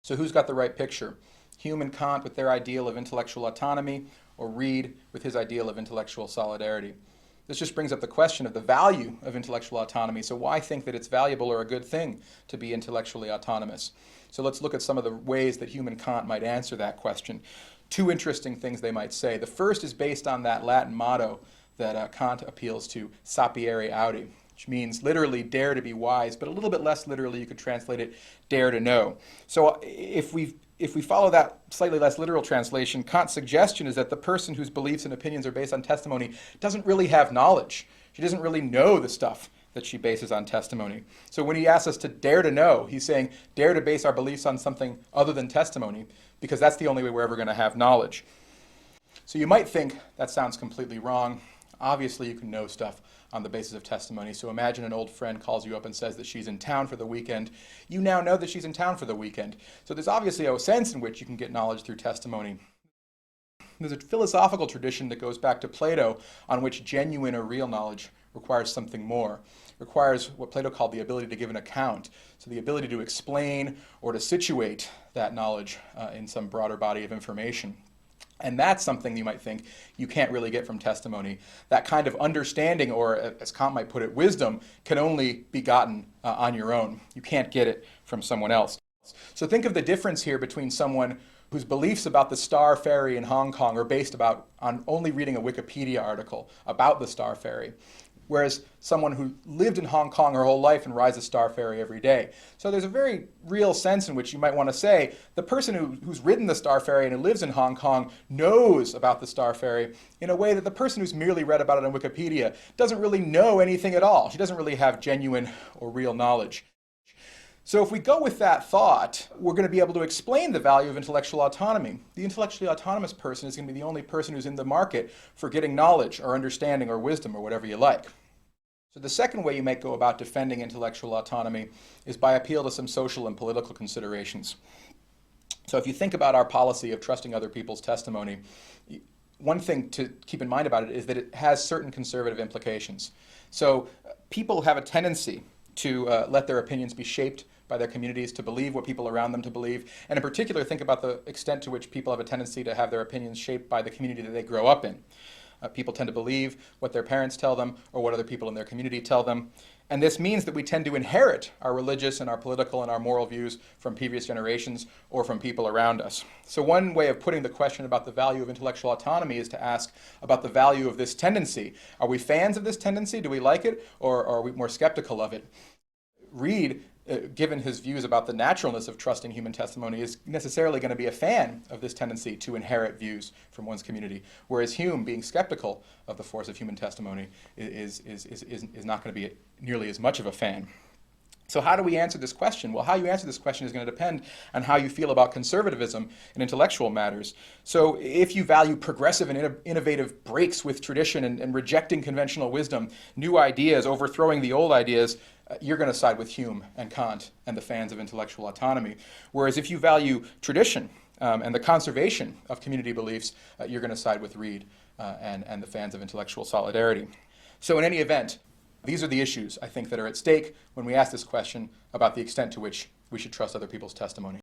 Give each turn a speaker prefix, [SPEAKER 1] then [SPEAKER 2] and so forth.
[SPEAKER 1] So who's got the right picture? Hume and Kant with their ideal of intellectual autonomy, or Reid with his ideal of intellectual solidarity? This just brings up the question of the value of intellectual autonomy. So why think that it's valuable or a good thing to be intellectually autonomous? So let's look at some of the ways that Hume and Kant might answer that question. Two interesting things they might say. The first is based on that Latin motto that Kant appeals to, sapiere aude, which means literally dare to be wise, but a little bit less literally you could translate it dare to know. So if we follow that slightly less literal translation, Kant's suggestion is that the person whose beliefs and opinions are based on testimony doesn't really have knowledge. She doesn't really know the stuff that she bases on testimony. So when he asks us to dare to know, he's saying dare to base our beliefs on something other than testimony, because that's the only way we're ever going to have knowledge. So you might think that sounds completely wrong. Obviously, you can know stuff on the basis of testimony. So imagine an old friend calls you up and says that she's in town for the weekend. You now know that she's in town for the weekend. So there's obviously a sense in which you can get knowledge through testimony. There's a philosophical tradition that goes back to Plato on which genuine or real knowledge requires something more. It requires what Plato called the ability to give an account. So the ability to explain or to situate that knowledge in some broader body of information. And that's something you might think you can't really get from testimony. That kind of understanding, or as Kant might put it, wisdom, can only be gotten on your own. You can't get it from someone else. So think of the difference here between someone whose beliefs about the Star Ferry in Hong Kong are based on only reading a Wikipedia article about the Star Ferry, whereas someone who lived in Hong Kong her whole life and rides the Star Ferry every day. So there's a very real sense in which you might want to say the person who's ridden the Star Ferry and who lives in Hong Kong knows about the Star Ferry in a way that the person who's merely read about it on Wikipedia doesn't really know anything at all. She doesn't really have genuine or real knowledge. So if we go with that thought, we're going to be able to explain the value of intellectual autonomy. The intellectually autonomous person is going to be the only person who's in the market for getting knowledge or understanding or wisdom or whatever you like. So the second way you might go about defending intellectual autonomy is by appeal to some social and political considerations. So if you think about our policy of trusting other people's testimony, one thing to keep in mind about it is that it has certain conservative implications. So people have a tendency to let their opinions be shaped by their communities, to believe what people around them to believe, and in particular think about the extent to which people have a tendency to have their opinions shaped by the community that they grow up in. People tend to believe what their parents tell them or what other people in their community tell them. And this means that we tend to inherit our religious and our political and our moral views from previous generations or from people around us. So one way of putting the question about the value of intellectual autonomy is to ask about the value of this tendency. Are we fans of this tendency? Do we like it? Or are we more skeptical of it? Reid, given his views about the naturalness of trusting human testimony, is necessarily going to be a fan of this tendency to inherit views from one's community, whereas Hume, being skeptical of the force of human testimony, is not going to be nearly as much of a fan. So how do we answer this question? Well, how you answer this question is going to depend on how you feel about conservatism in intellectual matters. So if you value progressive and innovative breaks with tradition and rejecting conventional wisdom, new ideas, overthrowing the old ideas, you're going to side with Hume and Kant and the fans of intellectual autonomy. Whereas if you value tradition and the conservation of community beliefs, you're going to side with Reid and the fans of intellectual solidarity. So in any event, these are the issues, I think, that are at stake when we ask this question about the extent to which we should trust other people's testimony.